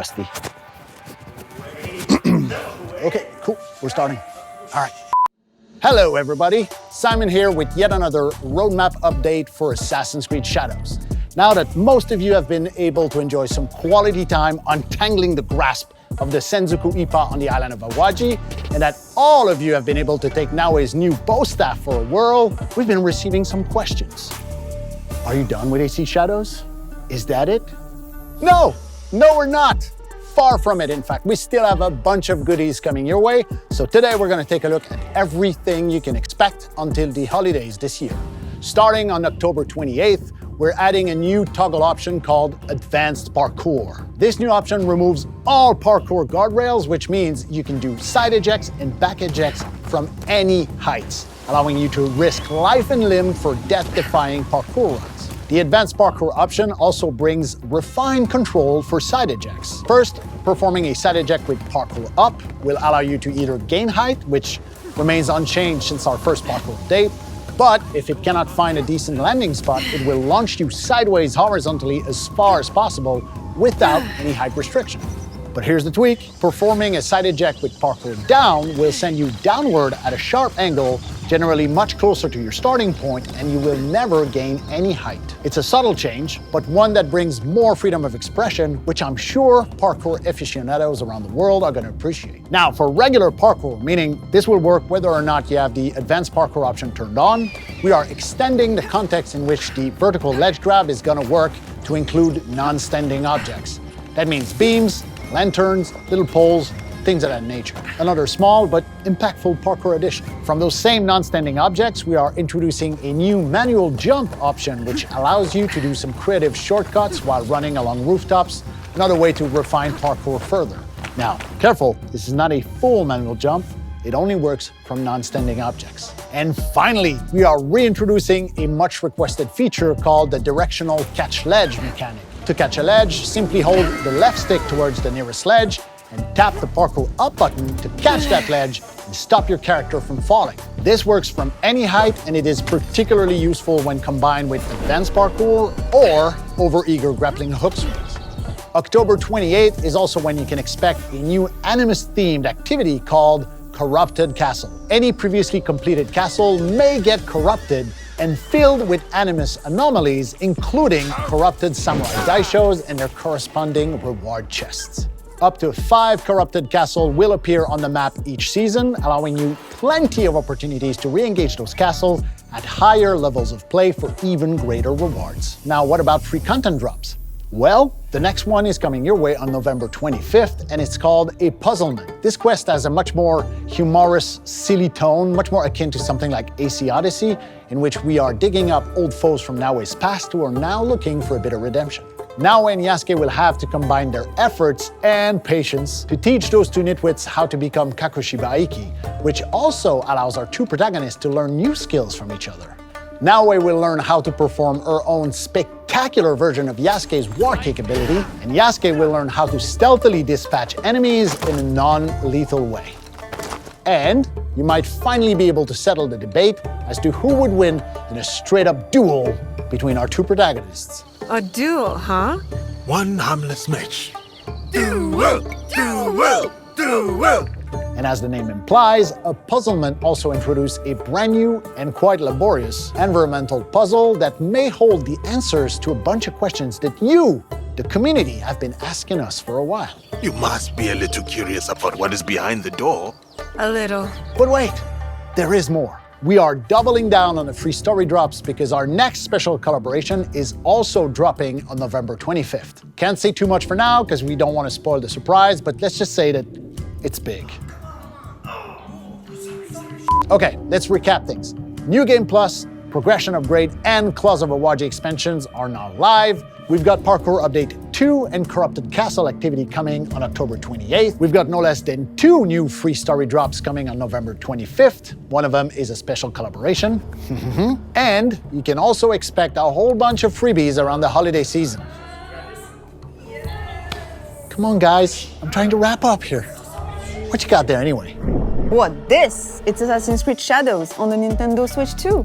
Rusty. Okay, cool, we're starting. All right. Hello everybody, Simon here with yet another roadmap update for Assassin's Creed Shadows. Now that most of you have been able to enjoy some quality time untangling the grasp of the Sengoku Ipa on the island of Awaji, and that all of you have been able to take Naoe's new bow staff for a whirl, we've been receiving some questions. Are you done with AC Shadows? Is that it? No, we're not. Far from it, in fact. We still have a bunch of goodies coming your way, so today we're going to take a look at everything you can expect until the holidays this year. Starting on October 28th, we're adding a new toggle option called Advanced Parkour. This new option removes all parkour guardrails, which means you can do side ejects and back ejects from any heights, allowing you to risk life and limb for death-defying parkour runs. The Advanced Parkour option also brings refined control for side ejects. First, performing a side eject with Parkour Up will allow you to either gain height, which remains unchanged since our first parkour update, but if it cannot find a decent landing spot, it will launch you sideways horizontally as far as possible without any height restriction. But here's the tweak. Performing a side eject with Parkour Down will send you downward at a sharp angle, generally much closer to your starting point, and you will never gain any height. It's a subtle change, but one that brings more freedom of expression, which I'm sure parkour aficionados around the world are going to appreciate. Now, for regular parkour, meaning this will work whether or not you have the Advanced Parkour option turned on, we are extending the context in which the vertical ledge grab is going to work to include non-standing objects. That means beams, lanterns, little poles, things of that nature. Another small but impactful parkour addition. From those same non-standing objects, we are introducing a new manual jump option, which allows you to do some creative shortcuts while running along rooftops, another way to refine parkour further. Now, careful, this is not a full manual jump. It only works from non-standing objects. And finally, we are reintroducing a much requested feature called the directional catch ledge mechanic. To catch a ledge, simply hold the left stick towards the nearest ledge and tap the Parkour Up button to catch that ledge and stop your character from falling. This works from any height, and it is particularly useful when combined with Advanced Parkour or over-eager grappling hook swings. October 28th is also when you can expect a new Animus-themed activity called Corrupted Castle. Any previously completed castle may get corrupted and filled with Animus anomalies, including corrupted samurai daishos and their corresponding reward chests. Up to 5 corrupted castles will appear on the map each season, allowing you plenty of opportunities to re-engage those castles at higher levels of play for even greater rewards. Now, what about free content drops? Well, the next one is coming your way on November 25th, and it's called a puzzlement. This quest has a much more humorous, silly tone, much more akin to something like AC Odyssey, in which we are digging up old foes from Naoe's past who are now looking for a bit of redemption. Naoe and Yasuke will have to combine their efforts and patience to teach those two nitwits how to become Kakushibaiki, which also allows our two protagonists to learn new skills from each other. Naoe will learn how to perform her own spectacular version of Yasuke's war kick ability, and Yasuke will learn how to stealthily dispatch enemies in a non-lethal way. And you might finally be able to settle the debate as to who would win in a straight-up duel between our two protagonists. A duel, huh? One harmless match. Duel! Duel! Duel! And as the name implies, a puzzlement also introduced a brand new and quite laborious environmental puzzle that may hold the answers to a bunch of questions that you, the community, have been asking us for a while. You must be a little curious about what is behind the door. A little. But wait, there is more. We are doubling down on the free story drops because our next special collaboration is also dropping on November 25th. Can't say too much for now because we don't want to spoil the surprise, but let's just say that it's big. Okay, let's recap things. New Game Plus, Progression Upgrade, and Claws of Awaji expansions are now live. We've got Parkour Update 2 and Corrupted Castle activity coming on October 28th. We've got no less than 2 new free story drops coming on November 25th. One of them is a special collaboration. And you can also expect a whole bunch of freebies around the holiday season. Come on, guys. I'm trying to wrap up here. What you got there anyway? What, this? It's Assassin's Creed Shadows on the Nintendo Switch 2.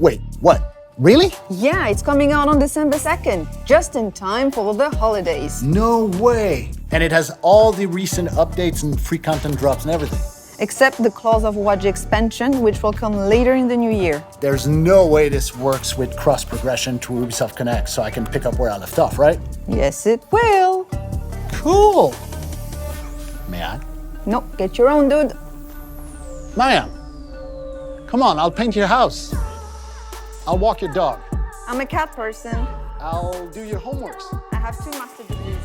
Wait, what? Really? Yeah, it's coming out on December 2nd, just in time for the holidays. No way. And it has all the recent updates and free content drops and everything. Except the Claws of Waji expansion, which will come later in the new year. There's no way this works with cross progression to Ubisoft Connect, so I can pick up where I left off, right? Yes, it will. Cool. May I? No, get your own, dude. Maya, come on, I'll paint your house. I'll walk your dog. I'm a cat person. I'll do your homeworks. I have 2 master degrees.